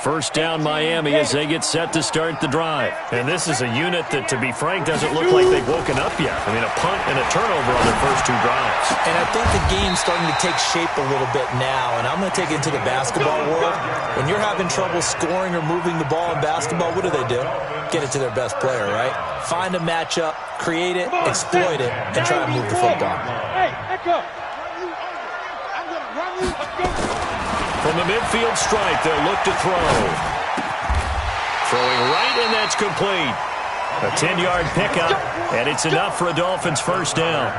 First down Miami as they get set to start the drive. And this is a unit that, to be frank, doesn't look like they've woken up yet. I mean, a punt and a turnover on their first two drives. And I think the game's starting to take shape a little bit now. And I'm going to take it into the basketball world. When you're having trouble scoring or moving the ball in basketball, what do? Get it to their best player, right? Find a matchup, create it, exploit it, and try to move the football. Hey, echo. From the midfield stripe, they'll look to throw. Throwing right, and that's complete. A 10-yard pickup, and it's enough for a Dolphins first down.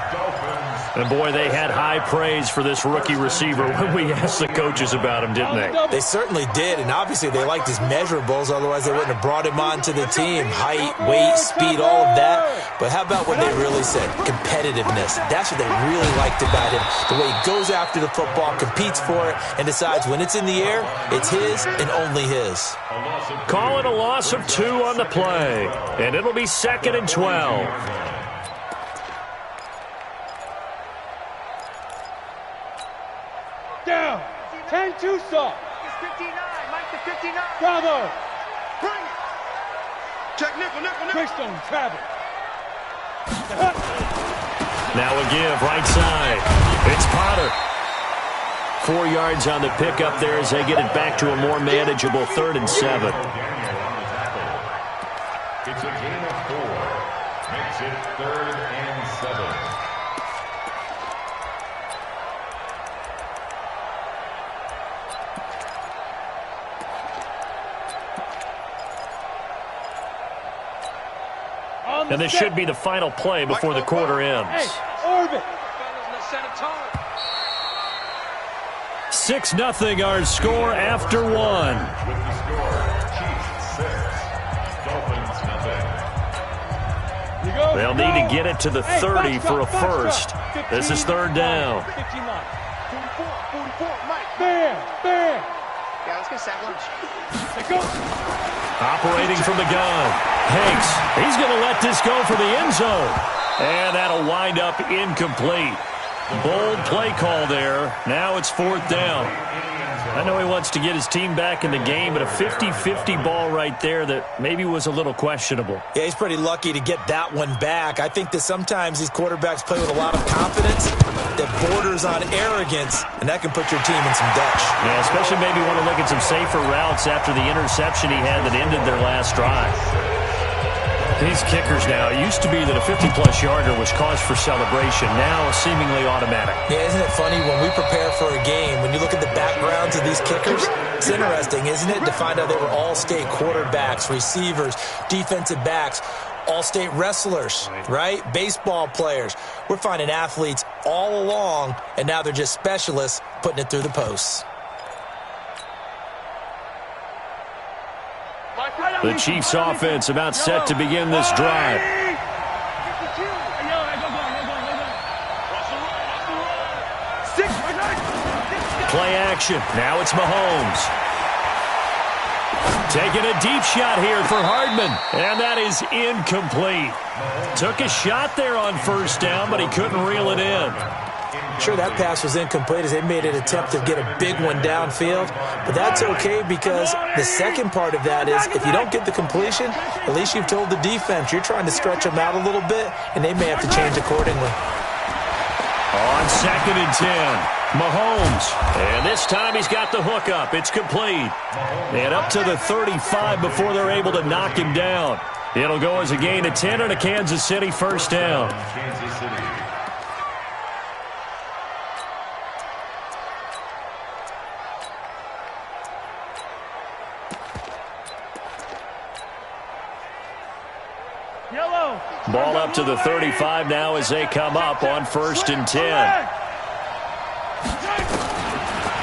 And, boy, they had high praise for this rookie receiver when we asked the coaches about him, didn't they? They certainly did, and obviously they liked his measurables. Otherwise, they wouldn't have brought him onto the team. Height, weight, speed, all of that. But how about what they really said? Competitiveness. That's what they really liked about him. The way he goes after the football, competes for it, and decides when it's in the air, it's his and only his. Call it a loss of 2 on the play, and it'll be 2nd and 12. Down. 10-2 soft. It's 59. Mike to 59. Bravo. Bring it. Check nickel. Greystone, travel. Now a give, right side. It's Potter. 4 yards on the pickup there as they get it back to a more manageable 3rd and 7. It's a gain of 4. Makes it 3rd and 7. And this should be the final play before the quarter ends. Hey, orbit. 6-0 our score after 1. With the score, Chiefs 6, Dolphins 0. They'll need to get it to the 30 for a first. This is 3rd down. 44, Mike. Bam. Yeah, let's get sack lunch. Let's go. Operating from the gun. Hanks, he's going to let this go for the end zone. And that'll wind up incomplete. Bold play call there. Now it's 4th down. I know he wants to get his team back in the game, but a 50-50 ball right there that maybe was a little questionable. Yeah, he's pretty lucky to get that one back. I think that sometimes these quarterbacks play with a lot of confidence that borders on arrogance, and that can put your team in some dutch. Yeah, especially maybe want to look at some safer routes after the interception he had that ended their last drive. These kickers now, it used to be that a 50-plus yarder was cause for celebration. Now, seemingly automatic. Yeah, isn't it funny when we prepare for a game, when you look at the backgrounds of these kickers, it's interesting, isn't it, to find out they were all-state quarterbacks, receivers, defensive backs, all-state wrestlers, right? Baseball players. We're finding athletes all along, and now they're just specialists putting it through the posts. The Chiefs offense about set to begin this drive. Play action. Now it's Mahomes. Taking a deep shot here for Hardman. And that is incomplete. Took a shot there on 1st down, but he couldn't reel it in. Sure, that pass was incomplete as they made an attempt to get a big one downfield. But that's okay because the second part of that is if you don't get the completion, at least you've told the defense you're trying to stretch them out a little bit, and they may have to change accordingly. On 2nd and 10, Mahomes. And this time he's got the hook up. It's complete. And up to the 35 before they're able to knock him down. It'll go as a gain of 10 and a Kansas City first down. Ball up to the 35 now as they come up on 1st and 10.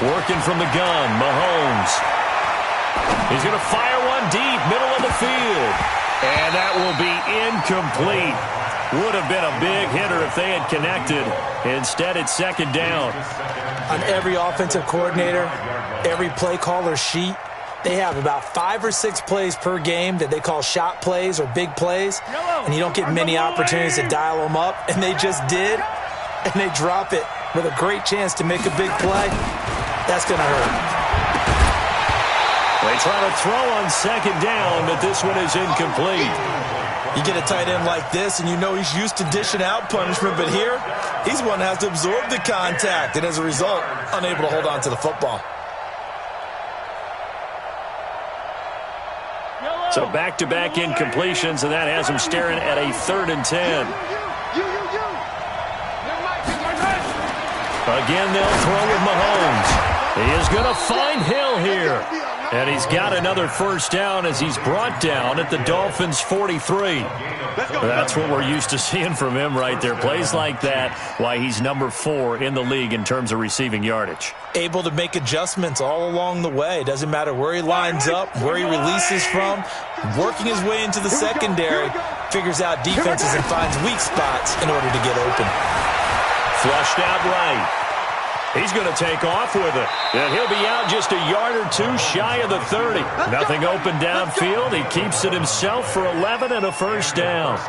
Working from the gun, Mahomes. He's going to fire one deep, middle of the field. And that will be incomplete. Would have been a big hitter if they had connected. Instead, it's 2nd down. On every offensive coordinator, every play caller sheet, they have about 5 or 6 plays per game that they call shot plays or big plays, and you don't get many opportunities to dial them up, and they just did, and they drop it with a great chance to make a big play. That's going to hurt. They They try to throw on second down, but this one is incomplete. You get a tight end like this, and you know he's used to dishing out punishment, but here, he's one that has to absorb the contact, and as a result, unable to hold on to the football. So back-to-back incompletions, and that has him staring at a 3rd and 10. Again, they'll throw with Mahomes. He is going to find Hill here. And he's got another first down as he's brought down at the Dolphins' 43. That's what we're used to seeing from him right there. Plays like that, why he's number 4 in the league in terms of receiving yardage. Able to make adjustments all along the way. Doesn't matter where he lines up, where he releases from, working his way into the secondary, figures out defenses and finds weak spots in order to get open. Flushed out right. He's going to take off with it. And he'll be out just a yard or 2 shy of the 30. Nothing open downfield. He keeps it himself for 11 and a first down.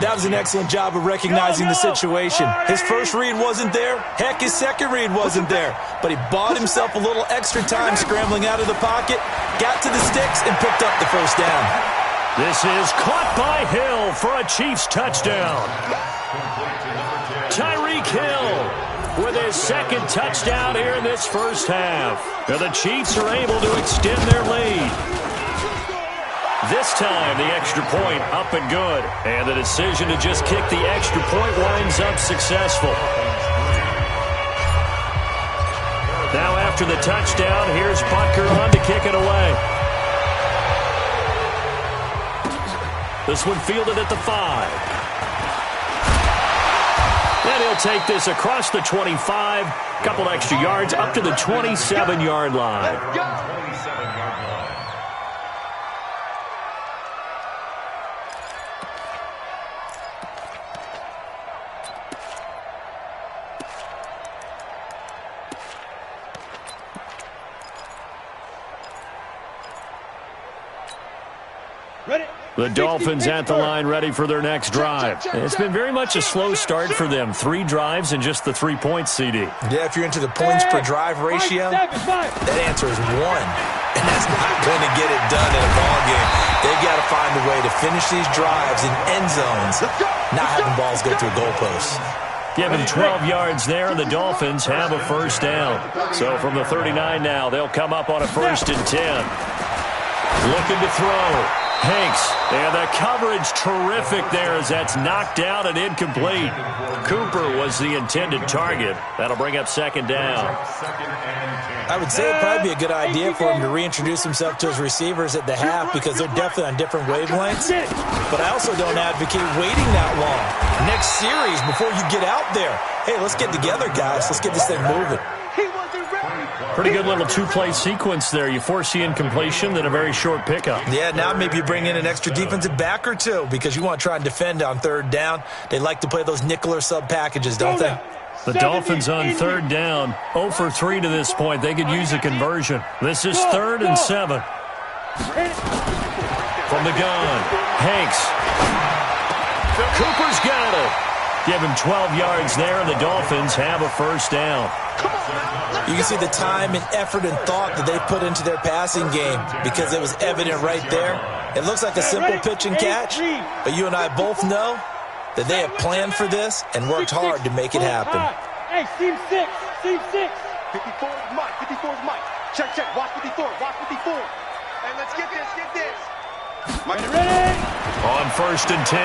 That was an excellent job of recognizing the situation. His first read wasn't there. Heck, his second read wasn't there. But he bought himself a little extra time scrambling out of the pocket, got to the sticks, and picked up the first down. This is caught by Hill for a Chiefs touchdown. Tyreek Hill with his second touchdown here in this first half. Now the Chiefs are able to extend their lead. This time, the extra point up and good. And the decision to just kick the extra point winds up successful. Now after the touchdown, here's Butker on to kick it away. This one fielded at the 5. And he'll take this across the 25, couple extra yards up to the 27-yard line. Ready? The Dolphins at the line ready for their next drive. It's been very much a slow start for them. 3 drives and just the 3 points, CD. Yeah, if you're into the points per drive ratio, that answer is 1. And that's not going to get it done in a ball game. They've got to find a way to finish these drives in end zones, not having balls go through goalposts. Given 12 yards there, and the Dolphins have a first down. So from the 39 now, they'll come up on a 1st and 10. Looking to throw. Hanks, and the coverage terrific there as that's knocked down and incomplete. Cooper was the intended target. That'll bring up 2nd down. I would say it'd probably be a good idea for him to reintroduce himself to his receivers at the half because they're definitely on different wavelengths. But I also don't advocate waiting that long. Next series, before you get out there, hey, let's get together, guys. Let's get this thing moving. Pretty good little 2-play sequence there. You force the incompletion, then a very short pickup. Yeah, now maybe you bring in an extra defensive back or 2 because you want to try and defend on 3rd down. They like to play those nickel or sub packages, don't they? The Dolphins on 3rd down, 0 for 3 to this point. They could use a conversion. This is 3rd and 7. From the gun, Hanks. Cooper's got it. Give him 12 yards there, and the Dolphins have a first down. You can see the time and effort and thought that they put into their passing game because it was evident right there. It looks like a simple pitch and catch, but you and I both know that they have planned for this and worked hard to make it happen. Hey, seam 6, seam 6. 54 is Mike, 54 is Mike. Check, watch 54, watch 54. Hey, let's get this. Mike, ready? On 1st and 10,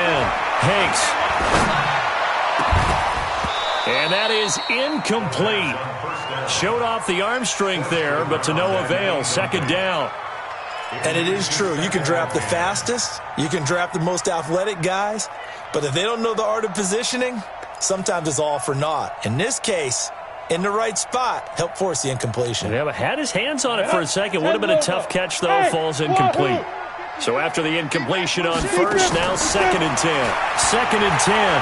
Hanks. And that is incomplete. Showed off the arm strength there, but to no avail. 2nd down. And it is true. You can draft the fastest. You can draft the most athletic guys. But if they don't know the art of positioning, sometimes it's all for naught. In this case, in the right spot, help force the incompletion. Yeah, but had his hands on it for a second. Would have been a tough catch, though. Falls incomplete. So after the incompletion on 1st, now 2nd and 10. 2nd and 10.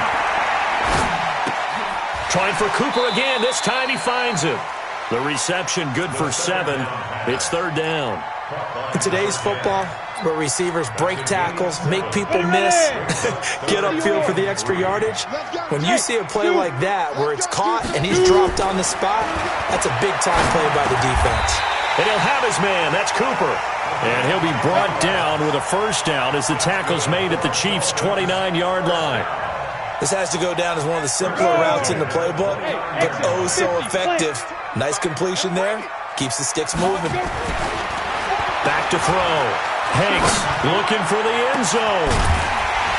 Trying for Cooper again. This time he finds it. The reception good for 7. It's 3rd down. In today's football, where receivers break tackles, make people miss, get upfield for the extra yardage, when you see a play like that where it's caught and he's dropped on the spot, that's a big-time play by the defense. And he'll have his man. That's Cooper. And he'll be brought down with a first down as the tackle's made at the Chiefs' 29-yard line. This has to go down as one of the simpler routes in the playbook, but oh so effective. Nice completion there. Keeps the sticks moving. Back to throw. Hanks looking for the end zone.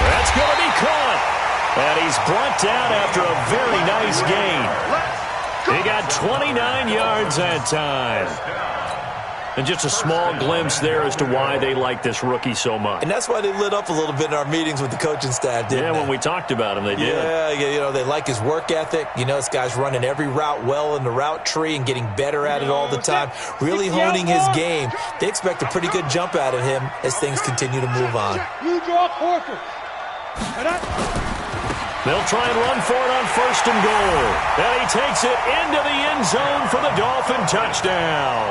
That's going to be caught. And he's brought down after a very nice gain. He got 29 yards that time. And just a small glimpse there as to why they like this rookie so much. And that's why they lit up a little bit in our meetings with the coaching staff, didn't they? When we talked about him, they did. Yeah, they like his work ethic. This guy's running every route well in the route tree and getting better at it all the time, really honing his game. They expect a pretty good jump out of him as things continue to move on. They'll try and run for it on first and goal. And he takes it into the end zone for the Dolphin touchdown.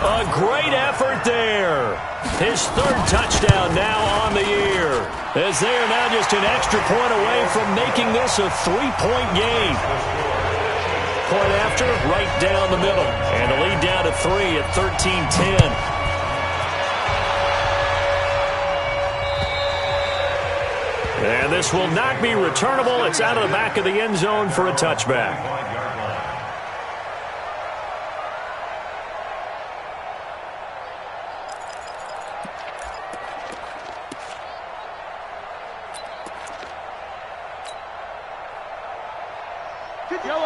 A great effort there. His third touchdown now on the year, as they are now just an extra point away from making this a 3-point game. Point after, right down the middle. And the lead down to 3 at 13-10. And this will not be returnable. It's out of the back of the end zone for a touchback.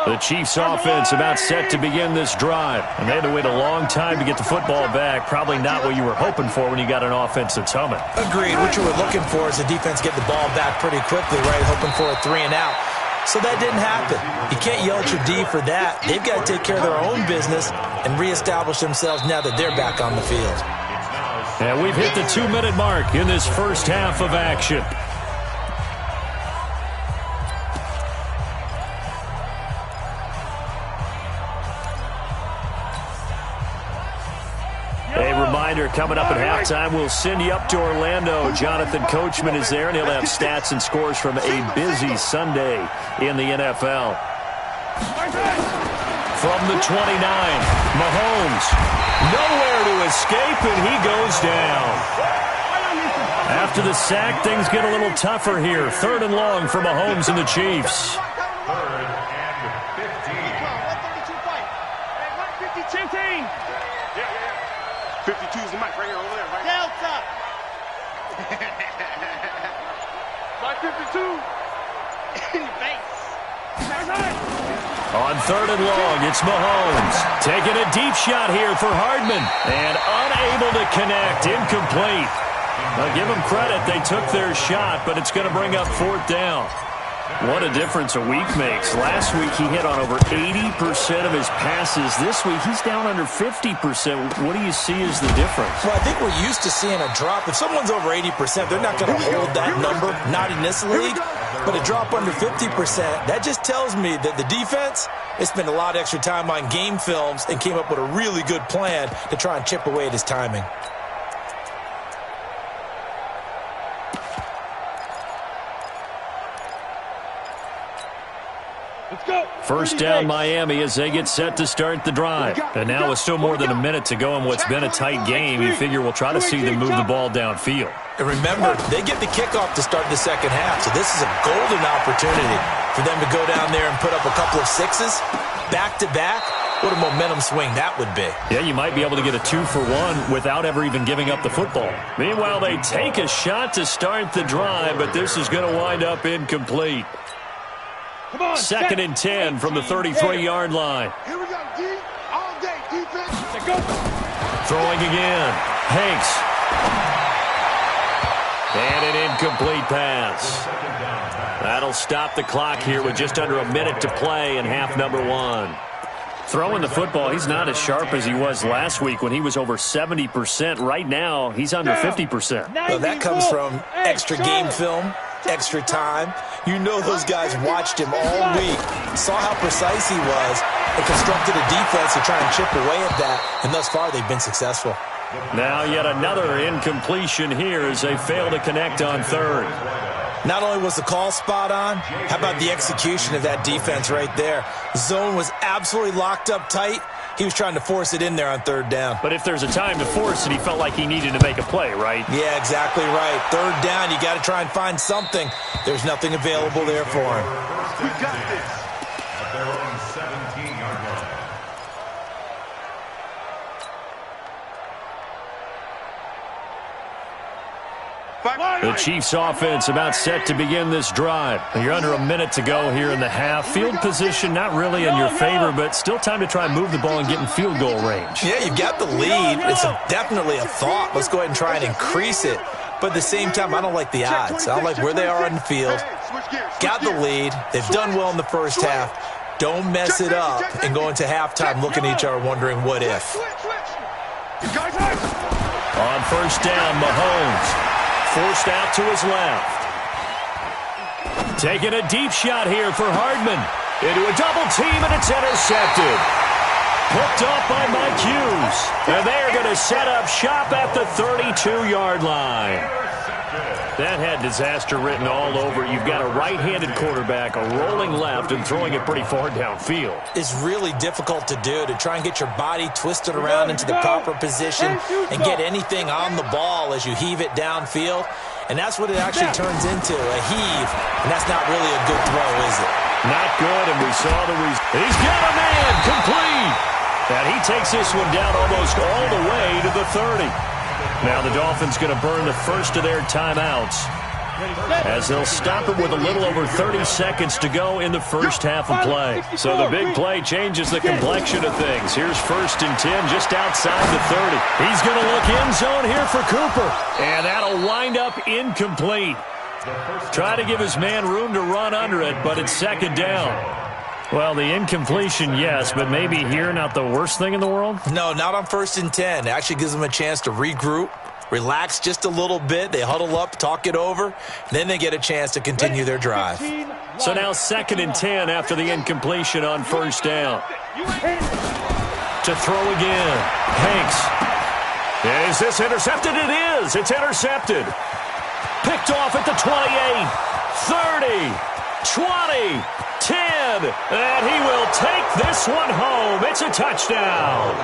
The Chiefs offense about set to begin this drive. And they had to wait a long time to get the football back. Probably not what you were hoping for when you got an offense that's humming. Agreed. What you were looking for is the defense get the ball back pretty quickly, right? Hoping for a 3 and out. So that didn't happen. You can't yell at your D for that. They've got to take care of their own business and reestablish themselves now that they're back on the field. And we've hit the 2-minute mark in this first half of action. Coming up at halftime, we'll send you up to Orlando. Jonathan Coachman is there, and he'll have stats and scores from a busy Sunday in the NFL. From the 29, Mahomes, nowhere to escape, and he goes down. After the sack, things get a little tougher here. 3rd and long for Mahomes and the Chiefs. 3rd and 15. 52 is the mic right here, over there, right? Delta! My 52! Thanks! On 3rd and long, it's Mahomes. Taking a deep shot here for Hardman. And unable to connect, incomplete. Now give them credit, they took their shot, but it's going to bring up 4th down. What a difference a week makes. Last week he hit on over 80% of his passes. This week he's down under 50%. What do you see as the difference? Well, I think we're used to seeing a drop. If someone's over 80%, they're not going to hold that number, not in this league. But a drop under 50%, that just tells me that the defense, they spent a lot of extra time on game films and came up with a really good plan to try and chip away at his timing. First down Miami as they get set to start the drive. And now with still more than a minute to go in what's been a tight game, you figure we'll try to see them move the ball downfield. And remember, they get the kickoff to start the second half, so this is a golden opportunity for them to go down there and put up a couple of sixes back-to-back. What a momentum swing that would be. Yeah, you might be able to get a 2-for-1 without ever even giving up the football. Meanwhile, they take a shot to start the drive, but this is going to wind up incomplete. 2nd and 10 from the 33-yard line. Here we go, D. All day, defense. Throwing again. Hanks. And an incomplete pass. That'll stop the clock here with just under a minute to play in half number 1. Throwing the football, he's not as sharp as he was last week when he was over 70%. Right now, he's under 50%. Well, that comes from extra game film, extra time. You know those guys watched him all week, saw how precise he was, and constructed a defense to try and chip away at that. And thus far, they've been successful. Now yet another incompletion here as they fail to connect on 3rd. Not only was the call spot on, how about the execution of that defense right there? Zone was absolutely locked up tight. He was trying to force it in there on third down. But if there's a time to force it, he felt like he needed to make a play, right? Yeah, exactly right. Third down, you got to try and find something. There's nothing available there for him. We got this. At their own 17-yard line. The Chiefs offense about set to begin this drive. You're under a minute to go here in the half. Field position not really in your favor, but still time to try and move the ball and get in field goal range. Yeah, you've got the lead. It's definitely a thought. Let's go ahead and try and increase it. But at the same time, I don't like the odds. I don't like where they are on the field. Got the lead. They've done well in the first half. Don't mess it up and go into halftime looking at each other wondering what if. On first down, Mahomes. Forced out to his left. Taking a deep shot here for Hardman. Into a double team, and it's intercepted. Picked off by Mike Hughes. And they're going to set up shop at the 32-yard line. That had disaster written all over. You've got a right-handed quarterback, a rolling left, and throwing it pretty far downfield. It's really difficult to do, to try and get your body twisted around into the proper position and get anything on the ball as you heave it downfield. And that's what it actually turns into, a heave. And that's not really a good throw, is it? Not good, and we saw the result. He's got a man, complete. And he takes this one down almost all the way to the 30. Now the Dolphins going to burn the first of their timeouts as they'll stop it with a little over 30 seconds to go in the first half of play. So the big play changes the complexion of things. Here's first and 10 just outside the 30. He's going to look end zone here for Cooper. And that'll wind up incomplete. Try to give his man room to run under it, but it's second down. Well, the incompletion, yes, but maybe here not the worst thing in the world? No, not on first and 10. It actually gives them a chance to regroup, relax just a little bit. They huddle up, talk it over, then they get a chance to continue their drive. So now second and 10 after the incompletion on first down. To throw again. Hanks. Is this intercepted? It is. It's intercepted. Picked off at the 28, 30, 20, 10, and he will take this one home. It's a touchdown.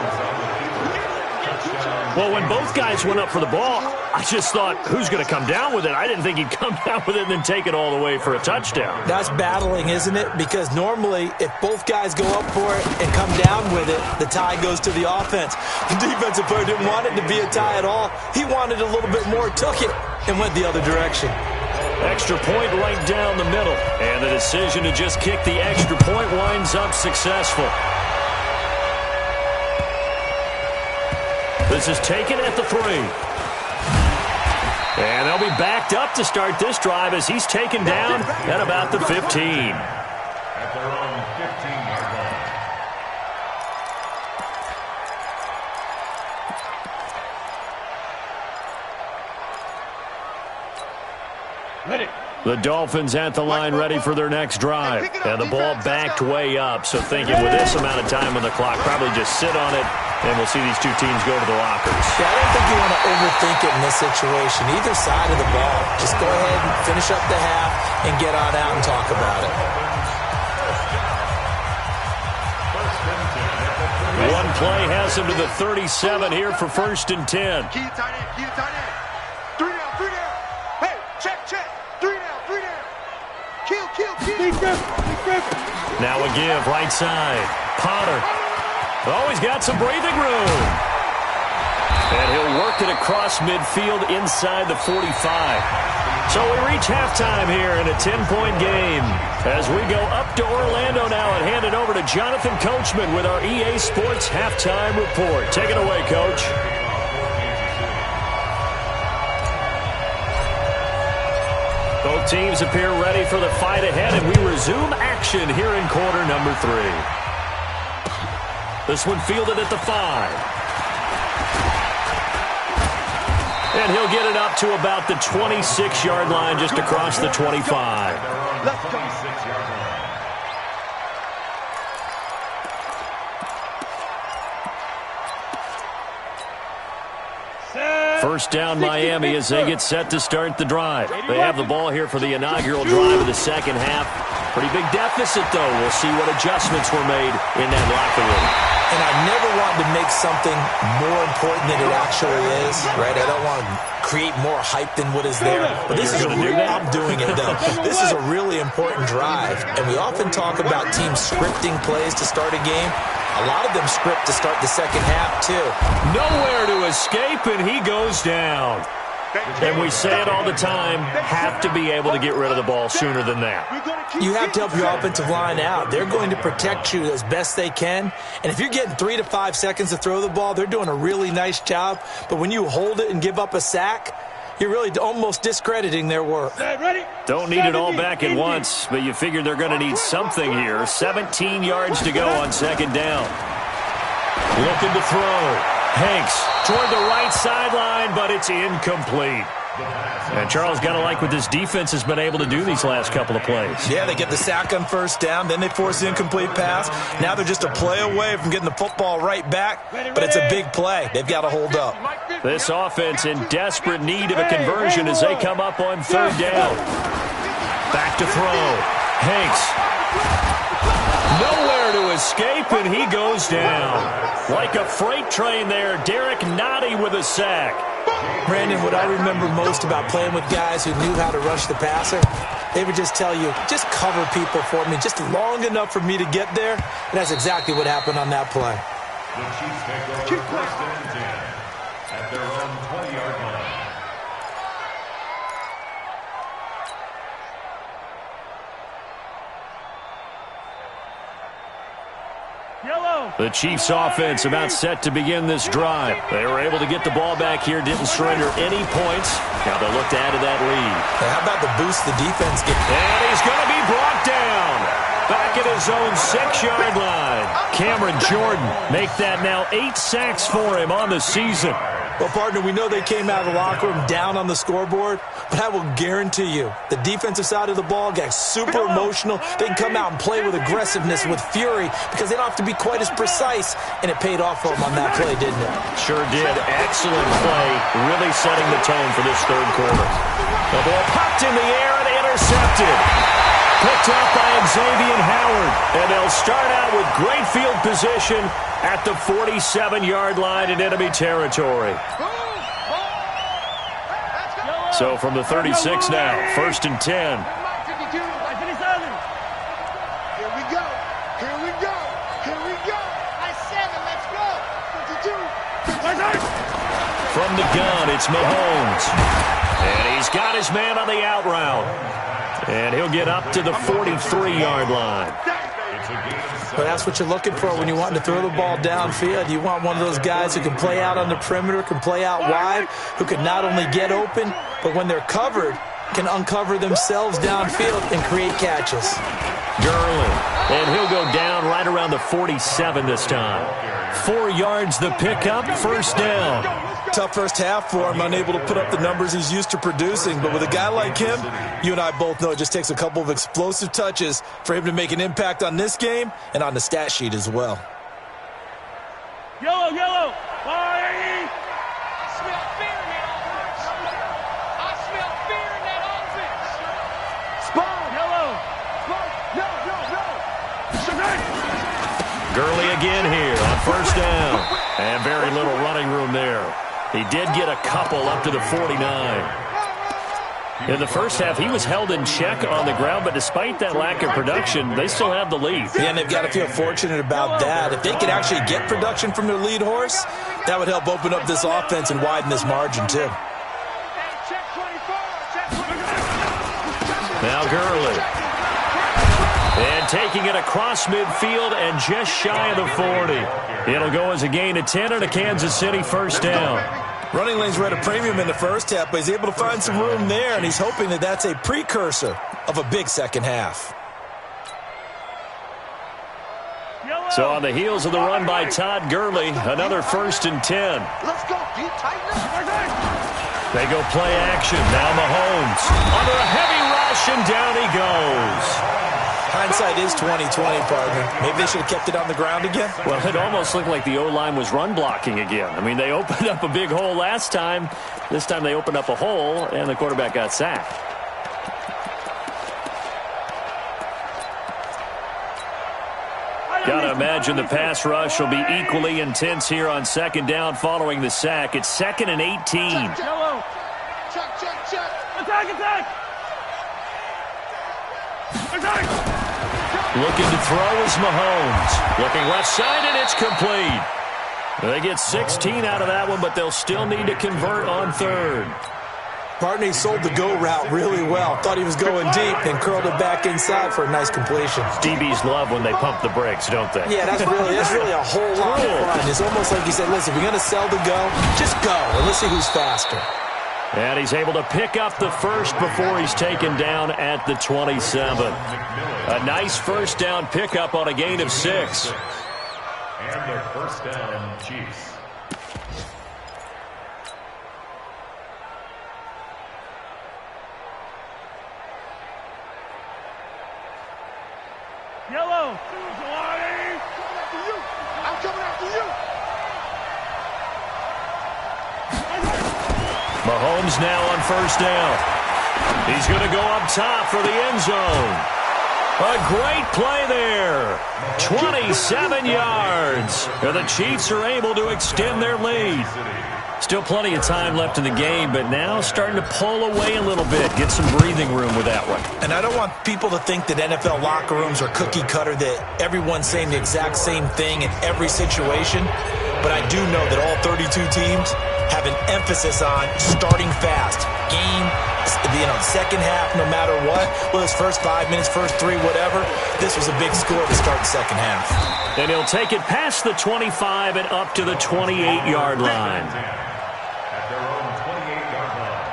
Well, when both guys went up for the ball, I just thought, who's going to come down with it? I didn't think he'd come down with it and then take it all the way for a touchdown. That's battling, isn't it? Because normally, if both guys go up for it and come down with it, the tie goes to the offense. The defensive player didn't want it to be a tie at all. He wanted a little bit more, took it, and went the other direction. Extra point right down the middle. And the decision to just kick the extra point winds up successful. This is taken at the 3. And they'll be backed up to start this drive as he's taken down at about the 15. At their own 15-yard line. The Dolphins at the line ready for their next drive. And the ball backed way up. So thinking with this amount of time on the clock, probably just sit on it, and we'll see these two teams go to the lockers. Yeah, I don't think you want to overthink it in this situation. Either side of the ball. Just go ahead and finish up the half and get on out and talk about it. One play has him to the 37 here for first and 10. Key to tight end, key to tight end. 3 down, 3 down. Hey, check. 3 down, 3 down. Kill. Now a give, right side. Potter. Oh, he's got some breathing room. And he'll work it across midfield inside the 45. So we reach halftime here in a 10-point game. As we go up to Orlando now and hand it over to Jonathan Coachman with our EA Sports Halftime Report. Take it away, Coach. Both teams appear ready for the fight ahead, and we resume action here in quarter number 3. This one fielded at the 5. And he'll get it up to about the 26-yard line, just across the 25. Let's go. First down Miami as they get set to start the drive. They have the ball here for the inaugural drive of the second half. Pretty big deficit, though. We'll see what adjustments were made in that locker room. And I never want to make something more important than it actually is, right? I don't want to create more hype than what is there. But this is I'm doing it, though. This is a really important drive. And we often talk about teams scripting plays to start a game. A lot of them script to start the second half, too. Nowhere to escape, and he goes down. And we say it all the time, have to be able to get rid of the ball sooner than that. You have to help your offensive line out. They're going to protect you as best they can. And if you're getting 3 to 5 seconds to throw the ball, they're doing a really nice job. But when you hold it and give up a sack, you're really almost discrediting their work. Don't need it all back at once, but you figure they're going to need something here. 17 yards to go on second down. Looking to throw. Hanks toward the right sideline, but it's incomplete. And Charles, got to like what this defense has been able to do these last couple of plays. Yeah, they get the sack on first down, then they force the incomplete pass. Now they're just a play away from getting the football right back, but it's a big play. They've got to hold up. This offense in desperate need of a conversion as they come up on third down. Back to throw. Hanks. Nowhere to escape, and he goes down. Like a freight train there, Derek Nottie with a sack. Brandon, what I remember most about playing with guys who knew how to rush the passer, they would just tell you, just cover people for me, just long enough for me to get there. And that's exactly what happened on that play. The Chiefs take over first and 10 at their own 20-yard line. The Chiefs offense about set to begin this drive. They were able to get the ball back here, didn't surrender any points. Now they look to add to that lead. How about the boost the defense gets? And he's going to be brought down. Back at his own 6-yard line. Cameron Jordan make that now 8 sacks for him on the season. Well, partner, we know they came out of the locker room down on the scoreboard, but I will guarantee you the defensive side of the ball got super emotional. They can come out and play with aggressiveness, with fury, because they don't have to be quite as precise, and it paid off for them on that play, didn't it? Sure did. Excellent play, really setting the tone for this third quarter. The ball popped in the air and intercepted. Picked up by Xavier Howard, and they'll start out with great field position at the 47-yard line in enemy territory. So from the 36 now, first and 10. Here we go. Here we go. Here we go. Let's go. From the gun, it's Mahomes. And he's got his man on the out route. And he'll get up to the 43-yard line. But that's what you're looking for when you want to throw the ball downfield. You want one of those guys who can play out on the perimeter, can play out wide, who can not only get open, but when they're covered, can uncover themselves downfield and create catches. Gurley. And he'll go down right around the 47 this time. 4 yards the pickup, first down. Tough first half for him, unable to put up the numbers he's used to producing. But with a guy like him, you and I both know it just takes a couple of explosive touches for him to make an impact on this game and on the stat sheet as well. Yellow, yellow. Gurley again here on first down. And very little running room there. He did get a couple up to the 49. In the first half, he was held in check on the ground, but despite that lack of production, they still have the lead. Yeah, and they've got to feel fortunate about that. If they could actually get production from their lead horse, that would help open up this offense and widen this margin, too. Now Gurley. And taking it across midfield and just shy of the 40. It'll go as a gain of 10 and a Kansas City first down. Running lanes were at a premium in the first half, but he's able to find some room there, and he's hoping that that's a precursor of a big second half. So on the heels of the run by Todd Gurley, another first and 10. Let's go. Deep, tighten up. They go play action. Now Mahomes under a heavy rush, and down he goes. Hindsight is 20/20, partner. Maybe they should have kept it on the ground again. Well, it almost looked like the O-line was run blocking again. I mean, they opened up a big hole last time. This time they opened up a hole, and the quarterback got sacked. Got to imagine the pass rush will be equally intense here on second down following the sack. It's 2nd and 18. Check. Attack. Looking to throw is Mahomes. Looking left side, and it's complete. They get 16 out of that one, but they'll still need to convert on third. Partner, he sold the go route really well. Thought he was going deep, then curled it back inside for a nice completion. DBs love when they pump the brakes, don't they? Yeah, that's really a whole lot of fun. It's almost like he said, listen, we're going to sell the go. Just go, and let's see who's faster. And he's able to pick up the first before he's taken down at the 27. A nice first down pickup on a gain of 6. And their first down, Chiefs. Yellow. I'm coming after you. Mahomes now on first down. He's going to go up top for the end zone. A great play there. 27 yards. And the Chiefs are able to extend their lead. Still plenty of time left in the game, but now starting to pull away a little bit. Get some breathing room with that one. And I don't want people to think that NFL locker rooms are cookie cutter, that everyone's saying the exact same thing in every situation. But I do know that all 32 teams have an emphasis on starting fast. Game, second half, no matter what. Well, it's first 5 minutes, first 3, whatever. This was a big score to start the second half. And he'll take it past the 25 and up to the 28-yard line. At their own 28-yard line.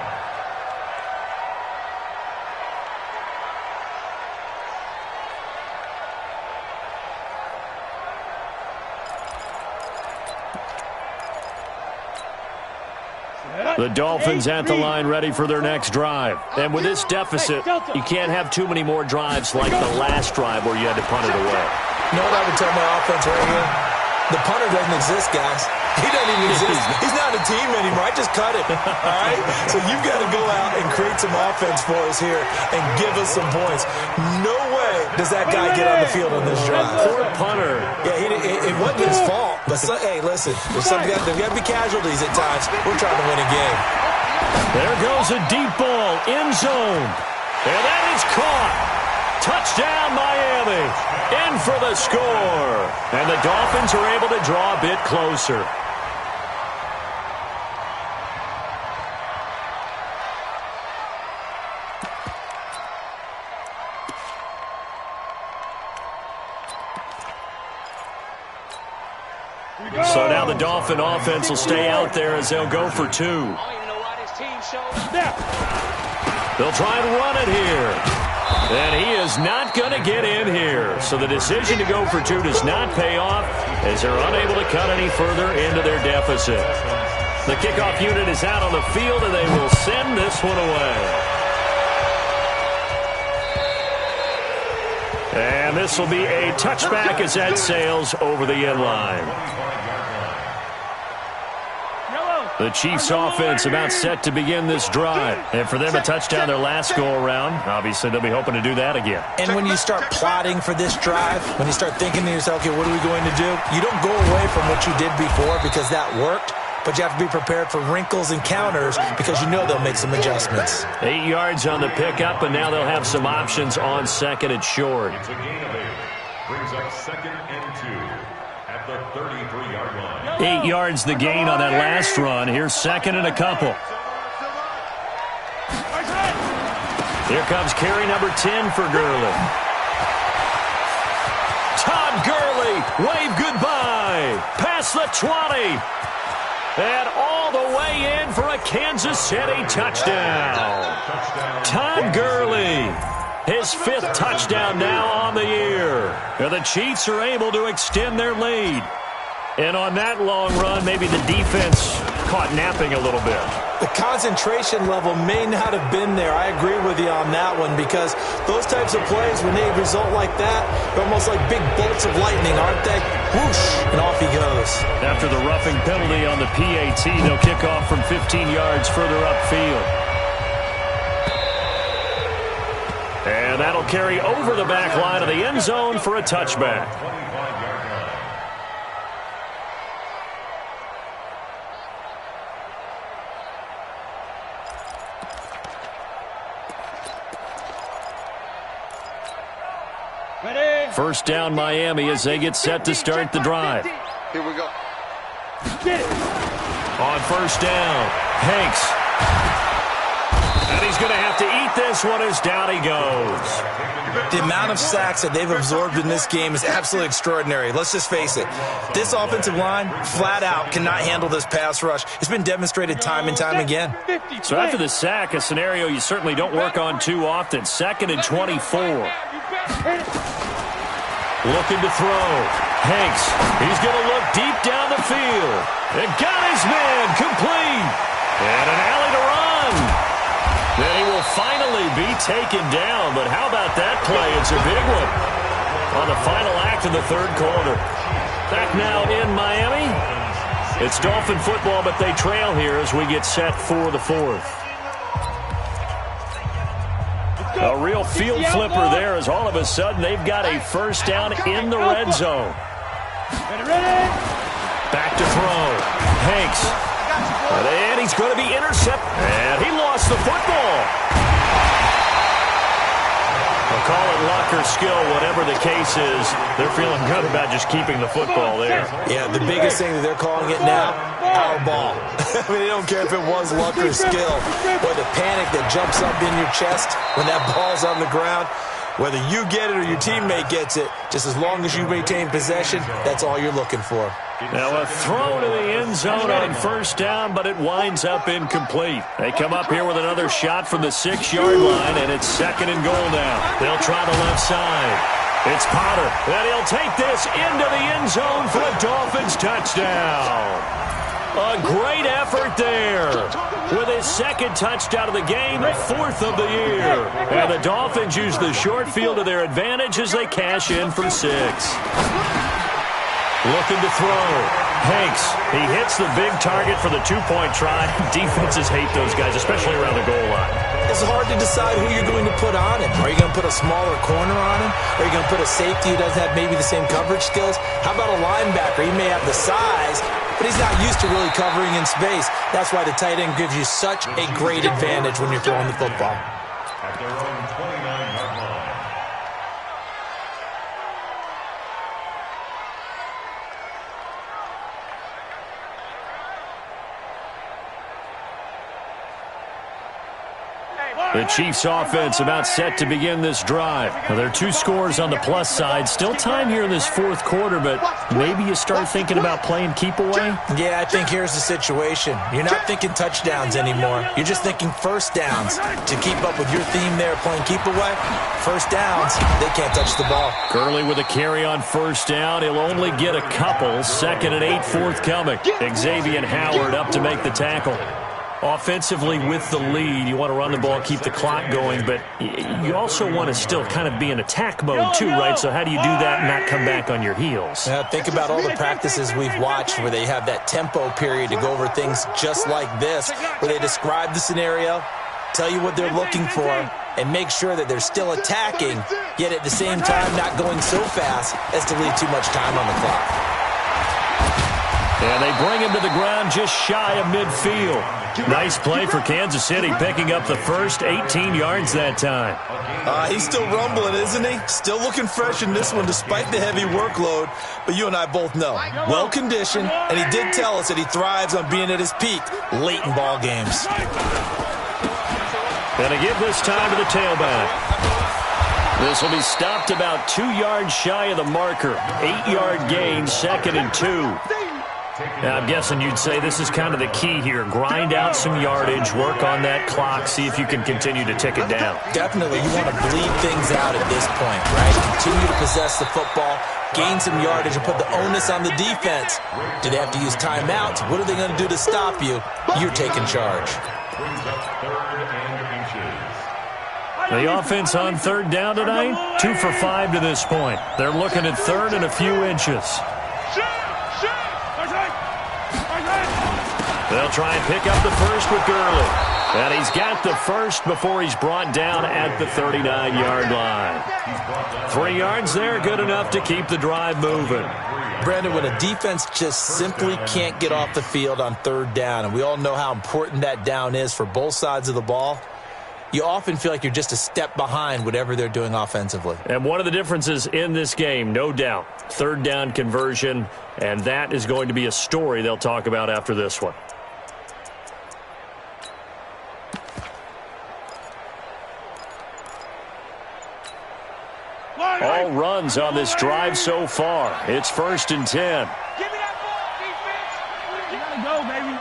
The Dolphins at the line ready for their next drive. And with this deficit, you can't have too many more drives like the last drive where you had to punt it away. You know what I would tell my offense right here? The punter doesn't exist, guys. He doesn't even exist. He's not a team anymore. I just cut it. All right? So you've got to go out and create some offense for us here and give us some points. No way does that guy get on the field on this drive. Poor punter. Yeah, it wasn't his fault. But, hey, listen, there's got to be casualties at times. We're trying to win a game. There goes a deep ball, end zone. And that is caught. Touchdown, Miami. In for the score. And the Dolphins are able to draw a bit closer. So now the Dolphin offense will stay out there as they'll go for 2. They'll try and run it here. And he is not going to get in here. So the decision to go for 2 does not pay off as they're unable to cut any further into their deficit. The kickoff unit is out on the field, and they will send this one away. And this will be a touchback as that sails over the end line. The Chiefs offense about set to begin this drive. And for them, a touchdown their last go-around. Obviously, they'll be hoping to do that again. And when you start plotting for this drive, when you start thinking to yourself, okay, what are we going to do? You don't go away from what you did before because that worked. But you have to be prepared for wrinkles and counters because you know they'll make some adjustments. 8 yards on the pickup, and now they'll have some options on second and short. It's a gain of 8. Brings up 2nd and 2 at the 33-yard line. 8 yards the gain on that last run. Here's second and a couple. Here comes carry number 10 for Gurley. Todd Gurley, wave goodbye. Past the 20. And all the way in for a Kansas City touchdown. Todd Gurley, his 5th touchdown now on the year. And the Chiefs are able to extend their lead. And on that long run, maybe the defense caught napping a little bit. The concentration level may not have been there. I agree with you on that one, because those types of plays, when they result like that, they're almost like big bolts of lightning, aren't they? Whoosh, and off he goes. After the roughing penalty on the PAT, they'll kick off from 15 yards further upfield. And that'll carry over the back line of the end zone for a touchback. First down Miami as they get set to start the drive. Here we go. On first down, Hanks. And he's going to have to eat this one as down he goes. The amount of sacks that they've absorbed in this game is absolutely extraordinary. Let's just face it. This offensive line, flat out, cannot handle this pass rush. It's been demonstrated time and time again. So after the sack, a scenario you certainly don't work on too often. 2nd and 24. Looking to throw. Hanks, he's going to look deep down the field. And got his man complete. And an alley to run. Then he will finally be taken down. But how about that play? It's a big one on the final act of the third quarter. Back now in Miami. It's Dolphin football, but they trail here as we get set for the fourth. A real field flipper there, as all of a sudden they've got a first down in the red zone. Back to throw. Hanks. And he's going to be intercepted. And he lost the football. I'll call it luck or skill, whatever the case is. They're feeling good about just keeping the football there. Yeah, the biggest thing that they're calling it now, our ball. I mean, they don't care if it was luck or skill, or the panic that jumps up in your chest when that ball's on the ground. Whether you get it or your teammate gets it, just as long as you maintain possession, that's all you're looking for. Now a throw to the end zone on first down, but it winds up incomplete. They come up here with another shot from the 6-yard line, and it's 2nd and goal now. They'll try the left side. It's Potter, and he'll take this into the end zone for a Dolphins touchdown. A great effort there. With his 2nd touchdown of the game, 4th of the year. And the Dolphins use the short field to their advantage as they cash in for 6. Looking to throw. Hanks, he hits the big target for the 2-point try. Defenses hate those guys, especially around the goal line. It's hard to decide who you're going to put on him. Are you going to put a smaller corner on him? Are you going to put a safety who doesn't have maybe the same coverage skills? How about a linebacker? He may have the size, but he's not used to really covering in space. That's why the tight end gives you such a great advantage when you're throwing the football. At their own 29-yard line. The Chiefs offense about set to begin this drive. Now, there are 2 scores on the plus side. Still time here in this 4th quarter, but maybe you start thinking about playing keep away? Yeah, I think here's the situation. You're not thinking touchdowns anymore. You're just thinking first downs. To keep up with your theme there, playing keep away, first downs, they can't touch the ball. Gurley with a carry on first down. He'll only get a couple. 2nd and 8 forthcoming. Xavier Howard up to make the tackle. Offensively with the lead, you want to run the ball, keep the clock going, but you also want to still kind of be in attack mode too, right? So how do you do that and not come back on your heels? Think about all the practices we've watched where they have that tempo period to go over things just like this, where they describe the scenario, tell you what they're looking for, and make sure that they're still attacking, yet at the same time not going so fast as to leave too much time on the clock. And they bring him to the ground just shy of midfield. Nice play for Kansas City, picking up the first 18 yards that time. He's still rumbling, isn't he? Still looking fresh in this one despite the heavy workload. But you and I both know, well-conditioned, and he did tell us that he thrives on being at his peak late in ball games. And to give this time to the tailback. This will be stopped about 2 yards shy of the marker. 8-yard gain, 2nd and 2. Now, I'm guessing you'd say this is kind of the key here. Grind out some yardage, work on that clock, see if you can continue to tick it down. Definitely, you want to bleed things out at this point, right? Continue to possess the football, gain some yardage, and put the onus on the defense. Do they have to use timeouts? What are they going to do to stop you? You're taking charge. Brings up 3rd and inches. The offense on 3rd down tonight, 2 for 5 to this point. They're looking at 3rd and a few inches. They'll try and pick up the first with Gurley. And he's got the first before he's brought down at the 39-yard line. 3 yards there, good enough to keep the drive moving. Brandon, when a defense just simply can't get off the field on 3rd down, and we all know how important that down is for both sides of the ball, you often feel like you're just a step behind whatever they're doing offensively. And one of the differences in this game, no doubt, 3rd down conversion, and that is going to be a story they'll talk about after this one. All runs on this drive so far. It's 1st and 10. Give me that ball, defense. You gotta go, baby.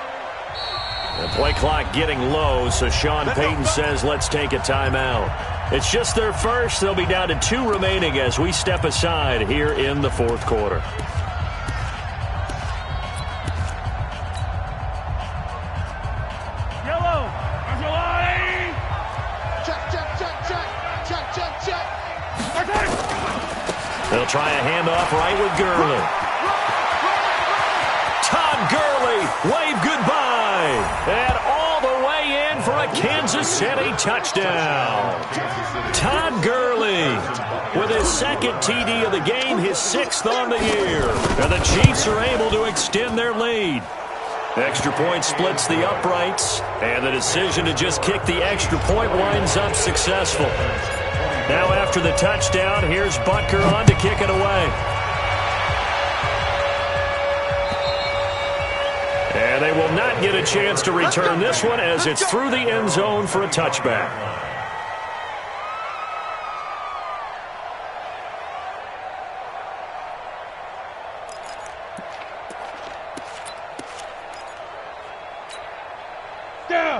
The play clock getting low, so Sean Payton says let's take a timeout. It's just their first. They'll be down to 2 remaining as we step aside here in the 4th quarter. Yellow, there's your line. Check, check, check, check. Check, check, check. They'll try a handoff right with Gurley. Todd Gurley, wave goodbye. And all the way in for a Kansas City touchdown. Todd Gurley with his 2nd TD of the game, his 6th on the year. And the Chiefs are able to extend their lead. Extra point splits the uprights, and the decision to just kick the extra point winds up successful. Now after the touchdown, here's Butker on to kick it away. And they will not get a chance to return this one as it's through the end zone for a touchback.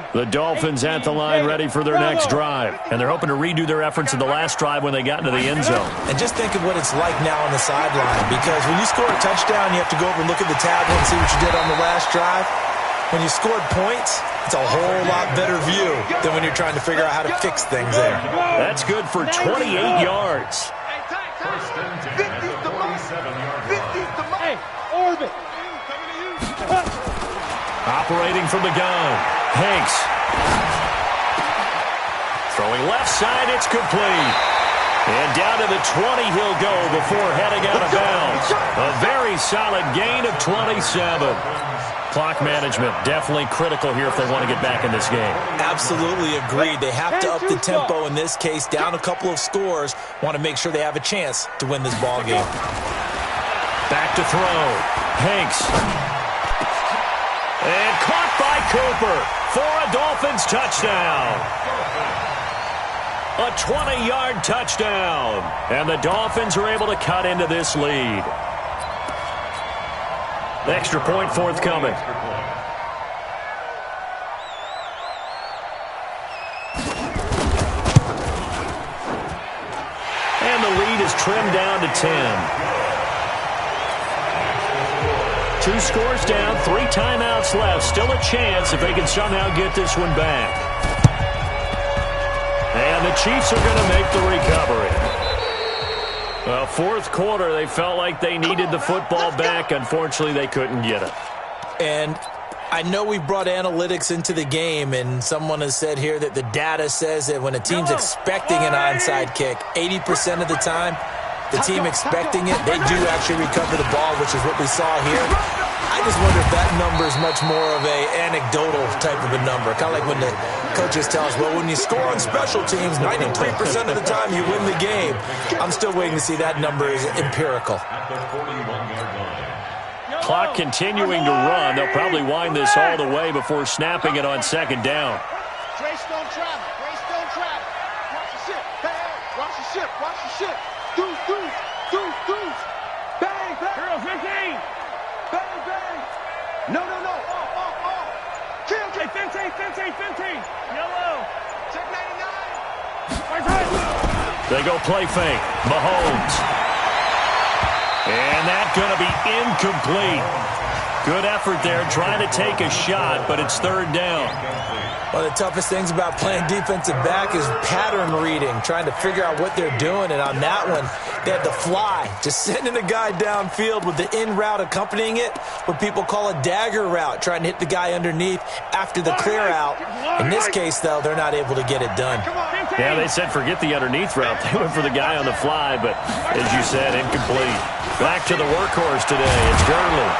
The Dolphins at the line ready for their next drive. And they're hoping to redo their efforts in the last drive when they got into the end zone. And just think of what it's like now on the sideline, because when you score a touchdown, you have to go over and look at the tablet and see what you did on the last drive. When you scored points, it's a whole lot better view than when you're trying to figure out how to fix things there. That's good for 28 yards. First and 10 at the 47-yard line. Hey, orbit. Operating from the gun, Hanks. Throwing left side, it's complete. And down to the 20 he'll go before heading out of bounds. A very solid gain of 27. Clock management definitely critical here if they want to get back in this game. Absolutely agreed. They have to up the tempo in this case, down a couple of scores. Want to make sure they have a chance to win this ball game. Back to throw. Hanks. And caught by Cooper for a Dolphins touchdown. A 20-yard touchdown. And the Dolphins are able to cut into this lead. Extra point forthcoming. And the lead is trimmed down to 10. 2 scores down, 3 timeouts left. Still a chance if they can somehow get this one back. And the Chiefs are going to make the recovery. Well, 4th quarter, they felt like they needed the football back. Unfortunately, they couldn't get it. And I know we brought analytics into the game, and someone has said here that the data says that when a team's expecting an onside kick, 80% of the time, the team expecting it, they do actually recover the ball, which is what we saw here. I just wonder if that number is much more of a anecdotal type of a number. Kind of like when the coaches tell us, well, when you score on special teams, 93% of the time you win the game. I'm still waiting to see that number is empirical. Clock continuing to run. They'll probably wind this all the way before snapping it on 2nd down. Trace don't travel. Trace don't travel. Watch the ship. Hey, watch the ship. Watch the ship. Deuce. Bang, bang. Girl, 15. Bang, bang. No. Kill. Hey, 15. Yellow. Check 99. Right side. They go play fake. Mahomes. And that's going to be incomplete. Good effort there trying to take a shot, but it's third down. One of the toughest things about playing defensive back is pattern reading, trying to figure out what they're doing. And on that one, they had the fly, just sending a guy downfield with the in route accompanying it, what people call a dagger route, trying to hit the guy underneath after the clear out. In this case, though, they're not able to get it done. Yeah, they said forget the underneath route. They went for the guy on the fly, but as you said, incomplete. Back to the workhorse today. It's Gurley.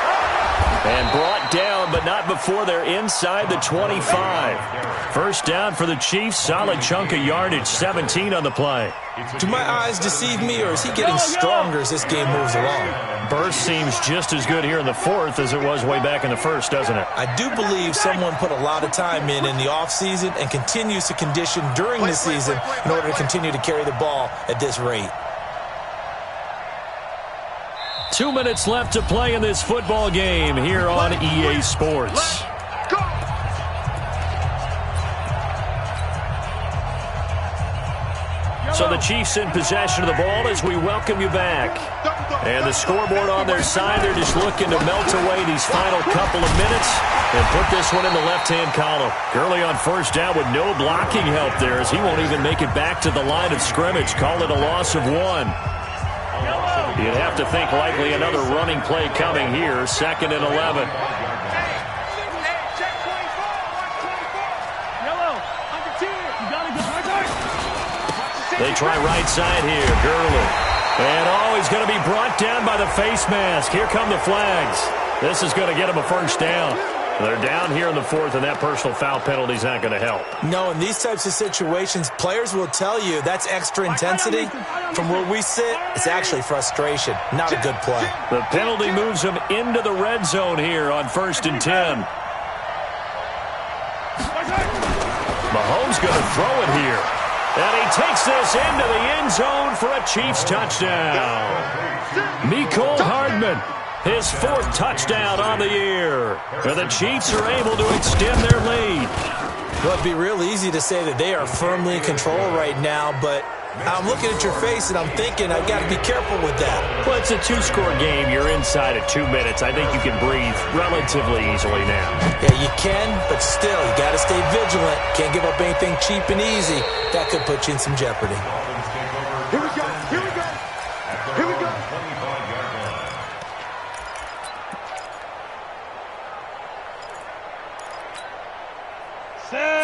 And brought down, but not before they're inside the 25. First down for the Chiefs. Solid chunk of yardage, 17 on the play. Do my eyes deceive me, or is he getting stronger as this game moves along? Burst seems just as good here in the fourth as it was way back in the first, doesn't it? I do believe someone put a lot of time in the offseason and continues to condition during the season in order to continue to carry the ball at this rate. 2 minutes left to play in this football game here on EA Sports. So the Chiefs in possession of the ball as we welcome you back. And the scoreboard on their side, they're just looking to melt away these final couple of minutes and put this one in the left-hand column. Gurley on first down with no blocking help there as he won't even make it back to the line of scrimmage. Call it a loss of 1. You'd have to think likely another running play coming here. 2nd and 11. They try right side here. Gurley. And he's going to be brought down by the face mask. Here come the flags. This is going to get him a first down. They're down here in the fourth, and that personal foul penalty is not going to help. No, in these types of situations, players will tell you that's extra intensity. From where we sit, it's actually frustration. Not a good play. The penalty moves him into the red zone here on 1st and 10. Mahomes going to throw it here. And he takes this into the end zone for a Chiefs touchdown. Mecole Hardman. His 4th touchdown on the year. And the Chiefs are able to extend their lead. Well, it'd be real easy to say that they are firmly in control right now, but I'm looking at your face and I'm thinking I've got to be careful with that. Well, it's a 2-score game. You're inside at 2 minutes. I think you can breathe relatively easily now. Yeah, you can, but still, you got to stay vigilant. Can't give up anything cheap and easy. That could put you in some jeopardy. Here we go.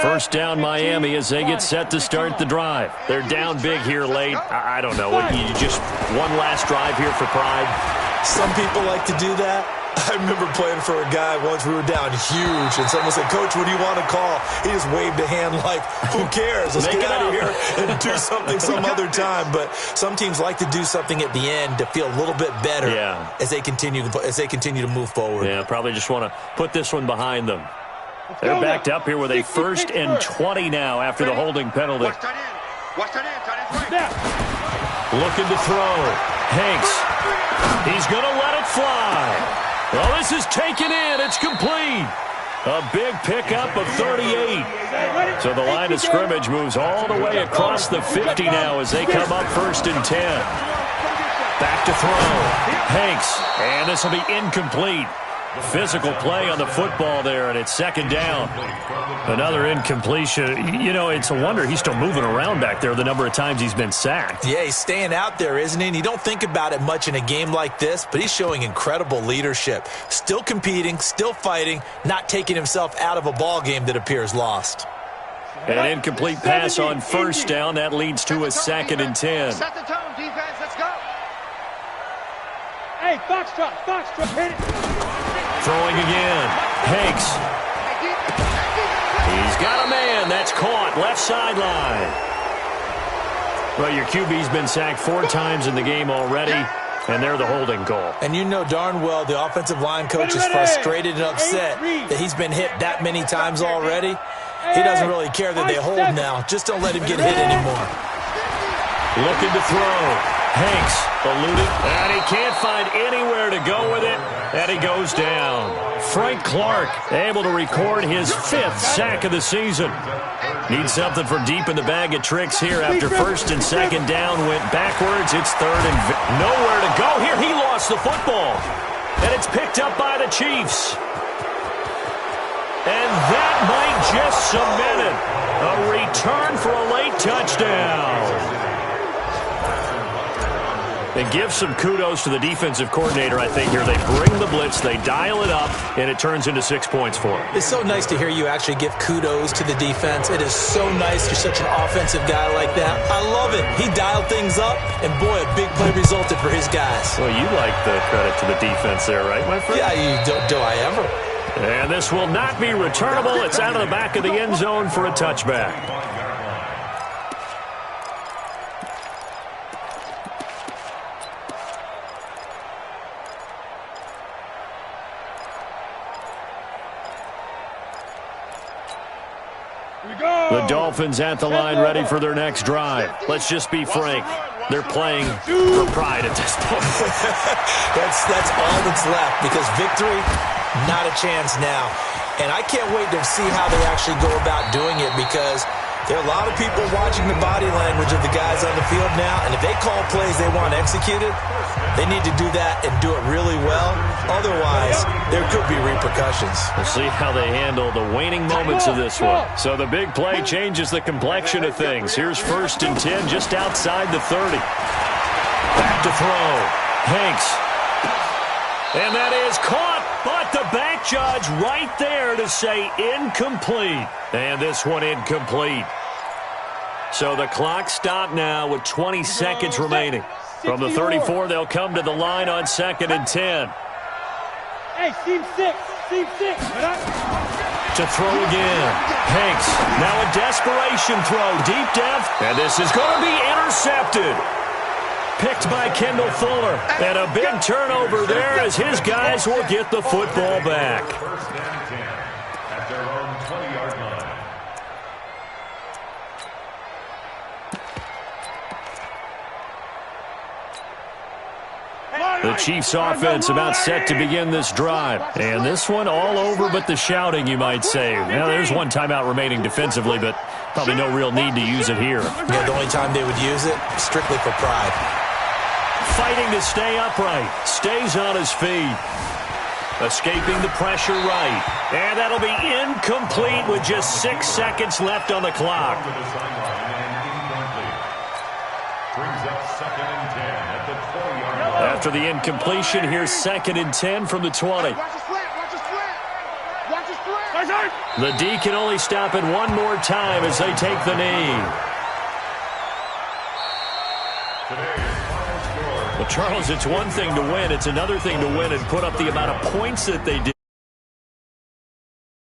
First down Miami as they get set to start the drive. They're down big here late. I don't know. You just one last drive here for pride? Some people like to do that. I remember playing for a guy once. We were down huge, and someone said, "Coach, what do you want to call?" He just waved a hand like, "Who cares? Let's get out of here and do something some other time." But some teams like to do something at the end to feel a little bit better as they continue to move forward. Yeah, probably just want to put this one behind them. They're backed up here with a 1st and 20 now after the holding penalty. Watch that in. Looking to throw. Hanks. He's going to let it fly. Well, this is taken in. It's complete. A big pickup of 38. So the line of scrimmage moves all the way across the 50 now as they come up 1st and 10. Back to throw. Hanks. And this will be incomplete. Physical play on the football there, and it's 2nd down. Another incompletion. You know, it's a wonder he's still moving around back there the number of times he's been sacked. Yeah, he's staying out there, isn't he? And you don't think about it much in a game like this, but he's showing incredible leadership. Still competing, still fighting, not taking himself out of a ball game that appears lost. An incomplete pass on 1st down. That leads to a 2nd and 10. Set the tone, defense. Let's go. Hey, Foxtrot, hit it. Throwing again. Hanks. He's got a man. That's caught. Left sideline. Well, your QB's been sacked 4 times in the game already, and they're the holding call. And you know darn well the offensive line coach is frustrated and upset that he's been hit that many times already. He doesn't really care that they hold now. Just don't let him get hit anymore. Looking to throw. Hanks eluding, and he can't find anywhere to go with it, and he goes down. Frank Clark able to record his 5th sack of the season. Needs something from deep in the bag of tricks here after first and second down went backwards. It's third and nowhere to go here. He lost the football, and it's picked up by the Chiefs. And that might just cement it. A return for a late touchdown. And give some kudos to the defensive coordinator, I think, here. They bring the blitz, they dial it up, and it turns into 6 points for them. It's so nice to hear you actually give kudos to the defense. It is so nice you're such an offensive guy like that. I love it. He dialed things up, and boy, a big play resulted for his guys. Well, you like the credit to the defense there, right, my friend? Yeah, do I ever? And this will not be returnable. It's out of the back of the end zone for a touchback. The Dolphins at the line, ready for their next drive. Let's just be frank. They're playing for pride at this point. That's all that's left, because victory, not a chance now. And I can't wait to see how they actually go about doing it, because there are a lot of people watching the body language of the guys on the field now, and if they call plays they want executed, they need to do that and do it really well. Otherwise, there could be repercussions. We'll see how they handle the waning moments of this one. So the big play changes the complexion of things. Here's 1st and 10 just outside the 30. Back to throw. Hanks. And that is caught, but the back judge right there to say incomplete. And this one incomplete. So the clock stopped now with 20 seconds remaining. From the 34, they'll come to the line on 2nd and 10. Hey, seam 6. To throw again. Hanks, now a desperation throw, deep depth, and this is going to be intercepted. Picked by Kendall Fuller, and a big turnover there as his guys will get the football back. 1st and 10 at their own 20-yard line. The Chiefs offense about set to begin this drive. And this one all over but the shouting, you might say. Now, there's one timeout remaining defensively, but probably no real need to use it here. Yeah, the only time they would use it, strictly for pride. Fighting to stay upright. Stays on his feet. Escaping the pressure right. And that'll be incomplete with just 6 seconds left on the clock. Brings up 2nd and 10 at the 20-yard line. After the incompletion, here's 2nd and 10 from the 20. The D can only stop it one more time as they take the knee. Well, Charles, it's one thing to win. It's another thing to win and put up the amount of points that they did.